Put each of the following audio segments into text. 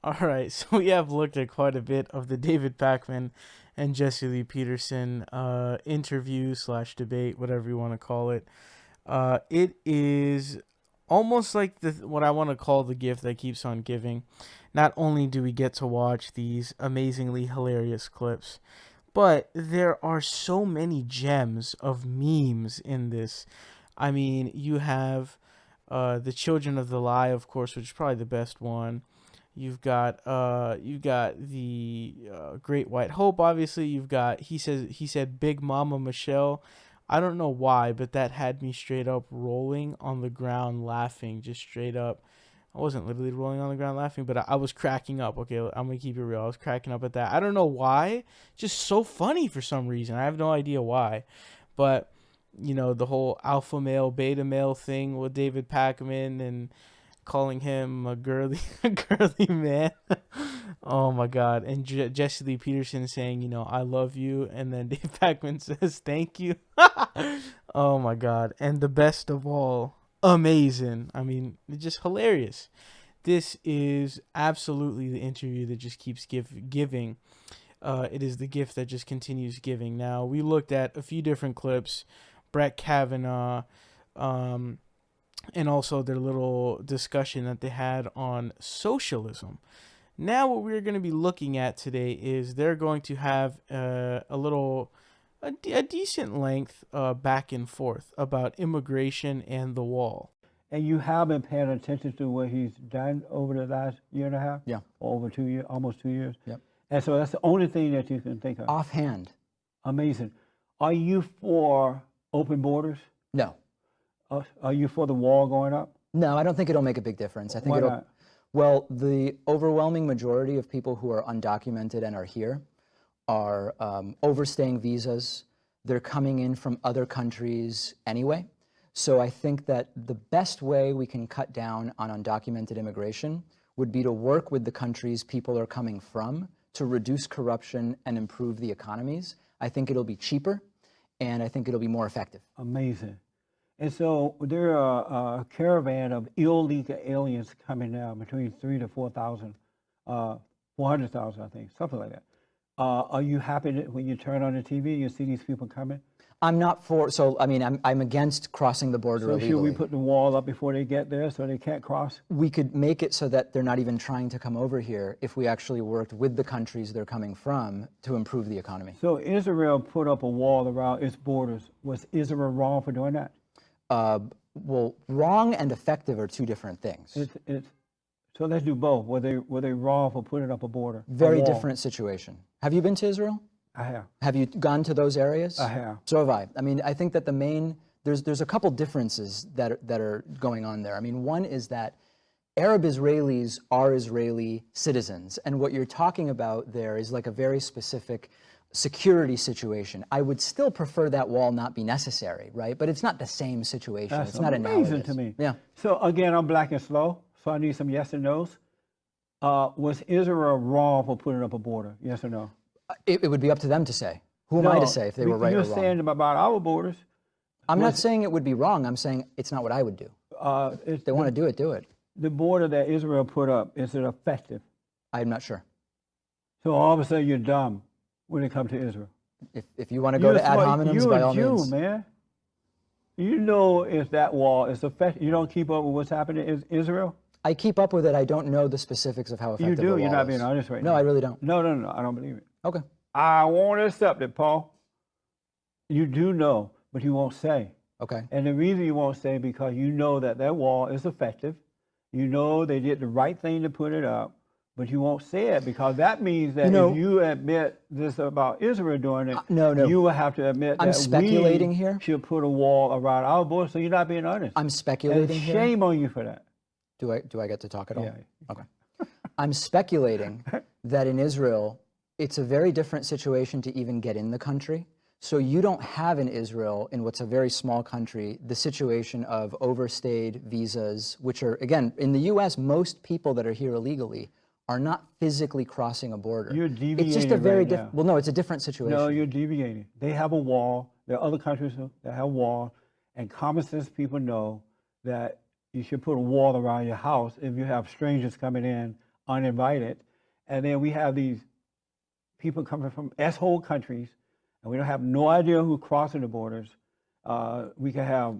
All right, so we have looked at quite a bit of the David Pakman and Jesse Lee Peterson interview slash debate, whatever you want to call it. It is almost like the what I want to call the gift that keeps on giving. Not only do we get to watch these amazingly hilarious clips, but there are so many gems of memes in this. I mean, you have the Children of the Lie, of course, which is probably the best one. You've got the Great White Hope. Obviously, you've got he said Big Mama Michelle. I don't know why, but that had me straight up rolling on the ground laughing, just straight up. I wasn't literally rolling on the ground laughing, but I was cracking up. Okay, I'm gonna keep it real. I was cracking up at that. I don't know why, just so funny for some reason. I have no idea why, but the whole alpha male, beta male thing with David Pakman and calling him a girly, a girly man. Oh my God! And Jesse Lee Peterson saying, I love you, and then Dave Pakman says, thank you. Oh my God! And the best of all, amazing. I mean, it's just hilarious. This is absolutely the interview that just keeps giving. It is the gift that just continues giving. Now, we looked at a few different clips. Brett Kavanaugh, and also their little discussion that they had on socialism. Now, what we're going to be looking at today is they're going to have a decent length back and forth about immigration and the wall. And you have been paying attention to what he's done over the last year and a half? Yeah. Or over 2 years, almost 2 years? Yep. And so that's the only thing that you can think of? Offhand. Amazing. Are you for open borders? No. Are you for the wall going up? No, I don't think it'll make a big difference. I think Why it'll. not? Well, the overwhelming majority of people who are undocumented and are here are overstaying visas. They're coming in from other countries anyway. So I think that the best way we can cut down on undocumented immigration would be to work with the countries people are coming from to reduce corruption and improve the economies. I think it'll be cheaper, and I think it'll be more effective. Amazing. And so there are a caravan of illegal aliens coming now, between 3,000 to 4,000, 400,000, I think, something like that. Are you happy that when you turn on the TV, you see these people coming? I'm not for, so I mean, I'm against crossing the border So illegally. should we put the wall up before they get there so they can't cross? We could make it so that they're not even trying to come over here if we actually worked with the countries they're coming from to improve the economy. So Israel put up a wall around its borders. Was Israel wrong for doing that? Well, wrong and effective are two different things. So let's do both. Were they wrong for putting up a border? Very different situation. Have you been to Israel? I have. Have you gone to those areas? I have. So have I. I mean, I think that there's a couple differences that are going on there. I mean, one is that Arab Israelis are Israeli citizens, and what you're talking about there is like a very specific security situation. I would still prefer that wall not be necessary, right? But it's not the same situation. That's it's not amazing analogous to me. Yeah. So again, I'm black and slow, so I need some yes and no's. Was Israel wrong for putting up a border? Yes or no? It would be up to them to say. Who am I to say if they were right or wrong? You're saying about our borders. I'm not saying it would be wrong. I'm saying it's not what I would do. If they want to do it, do it. The border that Israel put up, is it effective? I'm not sure. So all of a sudden you're dumb when it comes to Israel. If you want to go to ad hominems, by all means. You're a Jew, man. You know if that wall is effective. You don't keep up with what's happening in Israel? I keep up with it. I don't know the specifics of how effective the wall is. You're not being honest right now. No, I really don't. No, I don't believe it. Okay. I won't accept it, Paul. You do know, but you won't say. Okay. And the reason you won't say because you know that wall is effective. You know they did the right thing to put it up, but you won't say it because that means that if you admit this about Israel doing it, you will have to admit that speculating we here. should put a wall around our border. So you're not being honest. I'm speculating here. Shame on you for that. Do I get to talk at all? Yeah. Okay. I'm speculating that in Israel, it's a very different situation to even get in the country. So you don't have in Israel, in what's a very small country, the situation of overstayed visas, which are, again, in the U.S., most people that are here illegally are not physically crossing a border. You're deviating. It's just a very different. well, no, it's a different situation. No, you're deviating. They have a wall. There are other countries that have walls, and common sense people know that you should put a wall around your house if you have strangers coming in uninvited. And then we have these people coming from S-hole countries, and we don't have no idea who's crossing the borders. We could have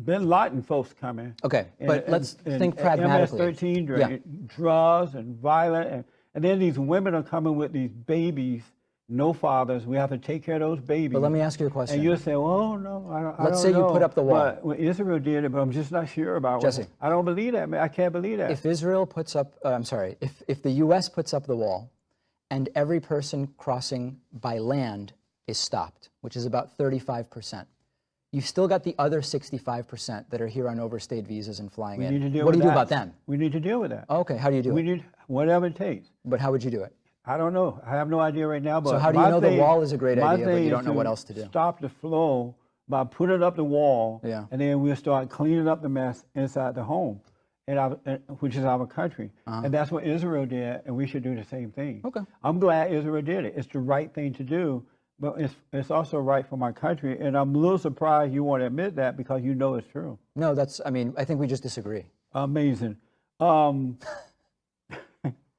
Bin Laden folks coming. Okay, but let's think pragmatically. MS-13 drugs and violent, and then these women are coming with these babies, no fathers. We have to take care of those babies. But let me ask you a question. And you'll say, well, no, I don't Let's say know. you put up the wall. Well, Israel did it, but I'm just not sure about Jesse. it. I don't believe that, man. I can't believe that. If Israel puts up, if the U.S. puts up the wall and every person crossing by land is stopped, which is about 35%, you've still got the other 65% that are here on overstayed visas and flying We in. need to deal What do with you do that. about them? We need to deal with that. Okay, how do you do We it? need whatever it takes. But how would you do it? I don't know. I have no idea right now. But So how do you my know the thing- wall is a great my idea, but thing you is don't know what else to do? Stop the flow by putting up the wall, Yeah. and then we'll start cleaning up the mess inside the home, which is our country. And that's what Israel did, and we should do the same thing. Okay. I'm glad Israel did it. It's the right thing to do, but it's also right for my country. And I'm a little surprised you want to admit that because you know it's true. No, I think we just disagree. Amazing.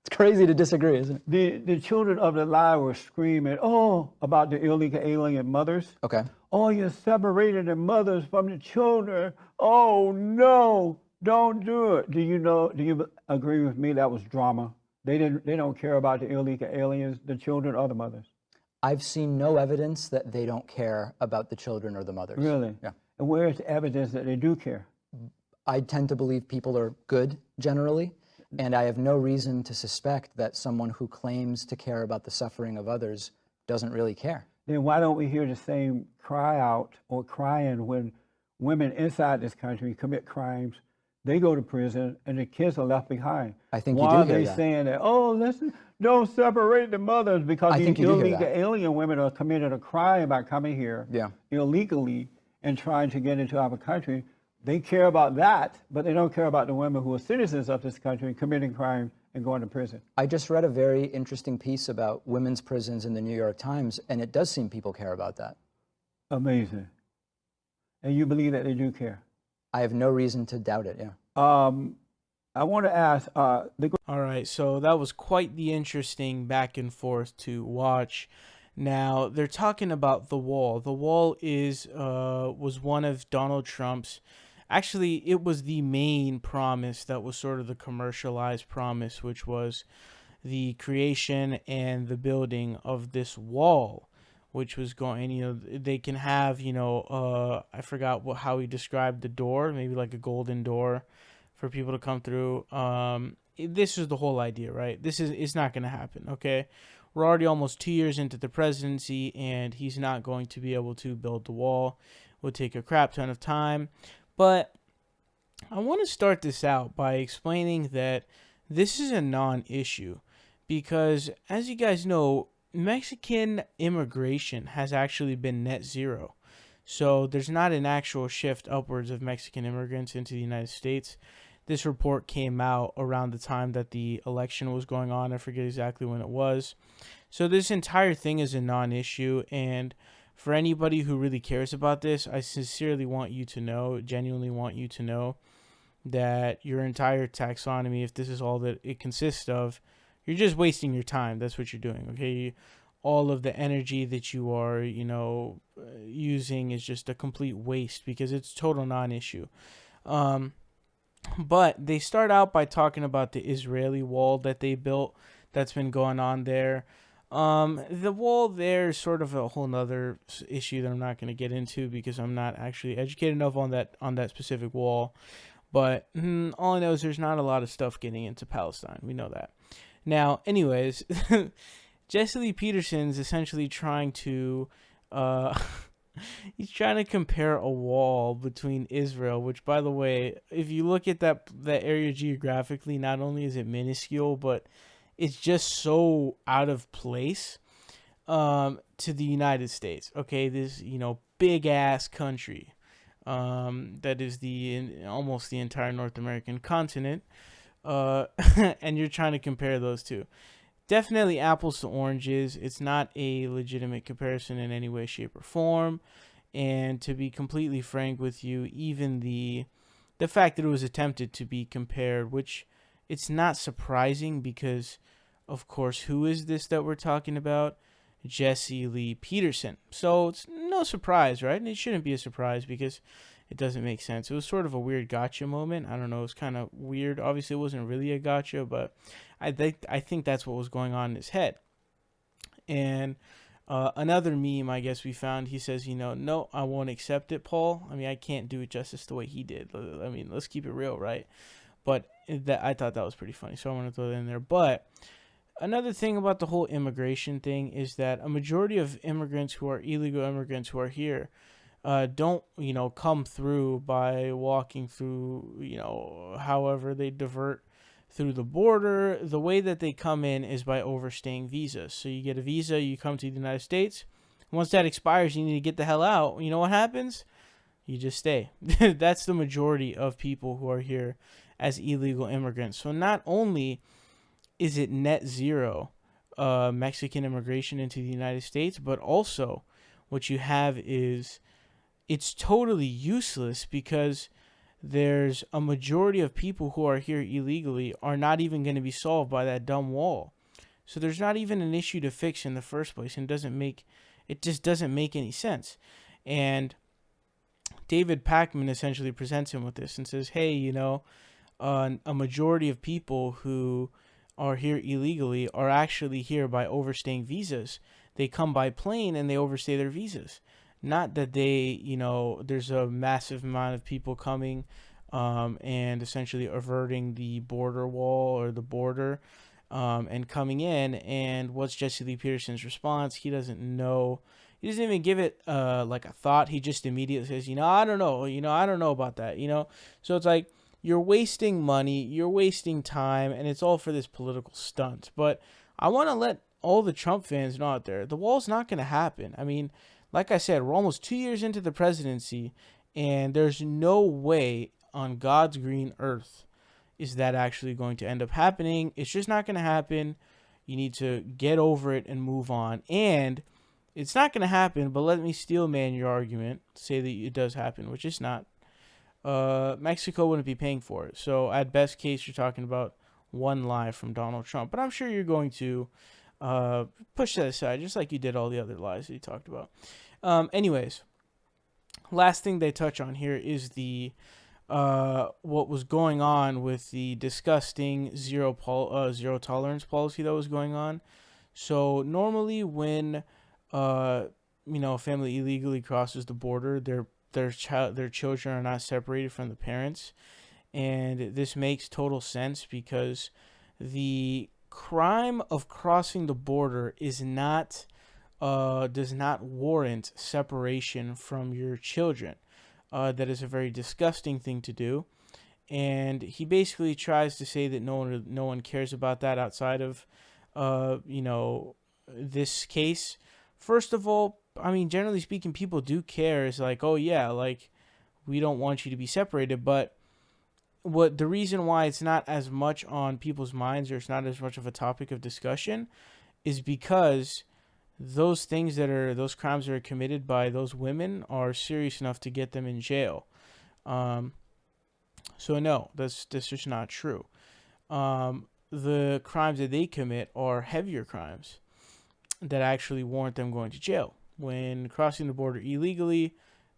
It's crazy to disagree, isn't it? The children of the lie were screaming, about the illegal alien mothers. Okay. Oh, you're separating the mothers from the children. Oh no, don't do it. Do you agree with me that was drama? They don't care about the illegal aliens, the children or the mothers. I've seen no evidence that they don't care about the children or the mothers. Really? Yeah. And where is the evidence that they do care? I tend to believe people are good generally, and I have no reason to suspect that someone who claims to care about the suffering of others doesn't really care. Then why don't we hear the same cry out or crying when women inside this country commit crimes? They go to prison and the kids are left behind. I think you Why do are hear they that. saying that? Oh, listen, don't separate the mothers because I these think you do hear illegal that. alien women are committing a crime by coming here Yeah. illegally and trying to get into our country. They care about that, but they don't care about the women who are citizens of this country committing crime and going to prison. I just read a very interesting piece about women's prisons in the New York Times, and it does seem people care about that. Amazing. And you believe that they do care? I have no reason to doubt it, yeah. I want to ask, All right, so that was quite the interesting back and forth to watch. Now they're talking about the wall. The wall was one of Donald Trump's. Actually, it was the main promise that was sort of the commercialized promise, which was the creation and the building of this wall, which was going. They can have. I forgot how he described the door, maybe like a golden door for people to come through. This is the whole idea, right? It's not going to happen, okay? We're already almost 2 years into the presidency, and he's not going to be able to build the wall. It would take a crap ton of time. But I want to start this out by explaining that this is a non-issue because, as you guys know, Mexican immigration has actually been net zero. So there's not an actual shift upwards of Mexican immigrants into the United States. This report came out around the time that the election was going on. I forget exactly when it was. So this entire thing is a non-issue. And for anybody who really cares about this, I sincerely want you to know, genuinely want you to know, that your entire taxonomy, if this is all that it consists of, you're just wasting your time. That's what you're doing, okay? All of the energy that you are, using is just a complete waste because it's total non-issue. But they start out by talking about the Israeli wall that they built that's been going on there. The wall there is sort of a whole nother issue that I'm not going to get into because I'm not actually educated enough on that specific wall. But all I know is there's not a lot of stuff getting into Palestine. We know that. Now, anyways, Jesse Lee Peterson's essentially trying to he's trying to compare a wall between Israel, which, by the way, if you look at that area geographically, not only is it minuscule, but it's just so out of place to the United States. Okay, this big ass country that is almost the entire North American continent, and you're trying to compare those two. Definitely apples to oranges. It's not a legitimate comparison in any way, shape, or form. And to be completely frank with you, even the fact that it was attempted to be compared, which it's not surprising because, of course, who is this that we're talking about? Jesse Lee Peterson. So it's no surprise, right? And it shouldn't be a surprise because it doesn't make sense. It was sort of a weird gotcha moment. I don't know. It was kind of weird. Obviously, it wasn't really a gotcha, but I think that's what was going on in his head. And another meme, I guess we found. He says, no, I won't accept it, Paul. I mean, I can't do it justice the way he did. I mean, let's keep it real, right? But that I thought that was pretty funny, so I want to throw that in there. But another thing about the whole immigration thing is that a majority of immigrants who are illegal immigrants who are here don't come through by walking through however they divert through the border. The way that they come in is by overstaying visas. So you get a visa, you come to the United States. Once that expires, you need to get the hell out. You know what happens? You just stay. That's the majority of people who are here as illegal immigrants. So not only is it net zero Mexican immigration into the United States, but also what you have is it's totally useless because there's a majority of people who are here illegally are not even going to be solved by that dumb wall. So there's not even an issue to fix in the first place, and it just doesn't make any sense. And David Pakman essentially presents him with this and says, hey, a majority of people who are here illegally are actually here by overstaying visas. They come by plane and they overstay their visas. Not that there's a massive amount of people coming and essentially averting the border wall or the border and coming in. And what's Jesse Lee Peterson's response? He doesn't know. He doesn't even give it like a thought. He just immediately says, I don't know. I don't know about that. So it's like you're wasting money, you're wasting time, and it's all for this political stunt. But I want to let all the Trump fans know out there, the wall's not going to happen. I mean, like I said, we're almost 2 years into the presidency, and there's no way on God's green earth is that actually going to end up happening. It's just not going to happen. You need to get over it and move on. And it's not going to happen, but let me steel man your argument, say that it does happen, which is not. Mexico wouldn't be paying for it. So at best case, you're talking about one lie from Donald Trump. But I'm sure you're going to push that aside, just like you did all the other lies that you talked about. Anyways, last thing they touch on here is the what was going on with the disgusting zero tolerance policy that was going on. So normally when a family illegally crosses the border, their children are not separated from the parents, and this makes total sense because the crime of crossing the border is not does not warrant separation from your children. That is a very disgusting thing to do, and he basically tries to say that no one cares about that outside of this case. First of all, I mean, generally speaking, people do care. It's like, oh yeah, like we don't want you to be separated, but the reason why it's not as much on people's minds or it's not as much of a topic of discussion is because those crimes that are committed by those women are serious enough to get them in jail. So no, that's just not true. The crimes that they commit are heavier crimes that actually warrant them going to jail. When crossing the border illegally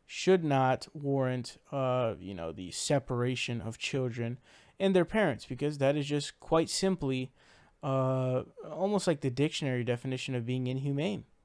should not warrant, the separation of children and their parents, because that is just quite simply almost like the dictionary definition of being inhumane.